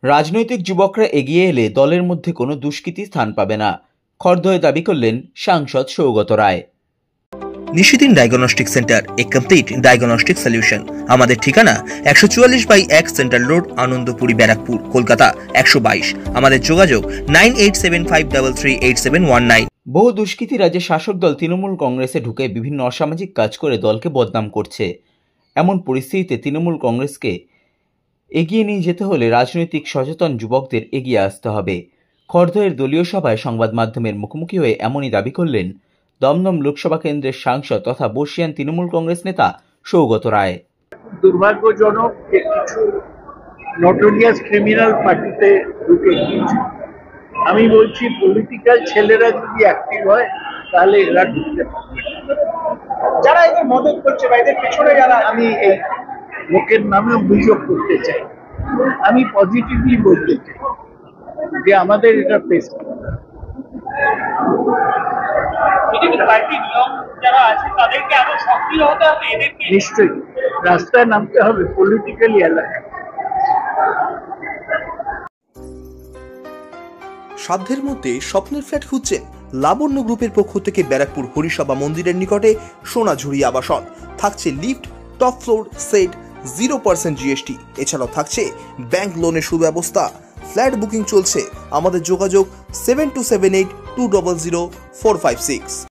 রাজনৈতিক যুবকরা এগিয়ে এলে দলের মধ্যে কোনো দুষ্কৃতি স্থান পাবে না, খড়দহে দাবি করলেন সাংসদ সৌগত রায়। নিশিদিন ডায়াগনস্টিক সেন্টার, এ কমপ্লিট ডায়াগনস্টিক সলিউশন। আমাদের ঠিকানা 144/1 সেন্ট্রাল রোড, আনন্দপুরি, ব্যারাকপুর, কলকাতা 122। আমাদের যোগাযোগ 9875338719। বহু দুষ্কৃতী রাজ্যের শাসক দল তৃণমূল কংগ্রেসে ঢুকে বিভিন্ন অসামাজিক কাজ করে দলকে বদনাম করছে। এমন পরিস্থিতিতে তৃণমূল কংগ্রেসকে এগিয়ে নিয়ে যেতে হলে রাজনৈতিক সচেতন যুবকদের এগিয়ে আসতে হবে। খড়দহের দলীয় সভায় সংবাদ মাধ্যমের মুখোমুখি হয়ে এমনই দাবি করলেন দমদম লোকসভা কেন্দ্রের সাংসদ তথা বর্ষীয়ান তৃণমূল কংগ্রেস নেতা সৌগত রায়। দুর্ভাগ্যজনক যে কিছু নটোরিয়াস ক্রিমিনাল পার্টিতে ঢুকে গিয়েছে। আমি বলছি পলিটিক্যাল ছেলেরা যদি অ্যাক্টিভ হয় তাহলে এরা ঢুকতে পারবে। যারা এদের মদত করছে বা এদের পেছনে যারা, আমি এই লোকের নামে অভিযোগ করতে চাই। আমি পজিটিভলি বলতে চাই যে আমাদের এটা ফেস নিশ্চয়ই রাস্তায় নামতে হবে, পলিটিক্যালি এলাকা। সাধ্যের মধ্যে স্বপ্নের ফ্ল্যাট খুঁজছেন? লাবণ্য গ্রুপের পক্ষ থেকে ব্যারাকপুর হরিসভা মন্দিরের নিকটে সোনাঝুরি আবাসন। থাকছে lift, top floor, set, 0% GST। এছাড়াও থাকছে ব্যাংক লোনের সুব্যবস্থা। ফ্ল্যাট বুকিং চলছে। আমাদের যোগাযোগ 7278200456।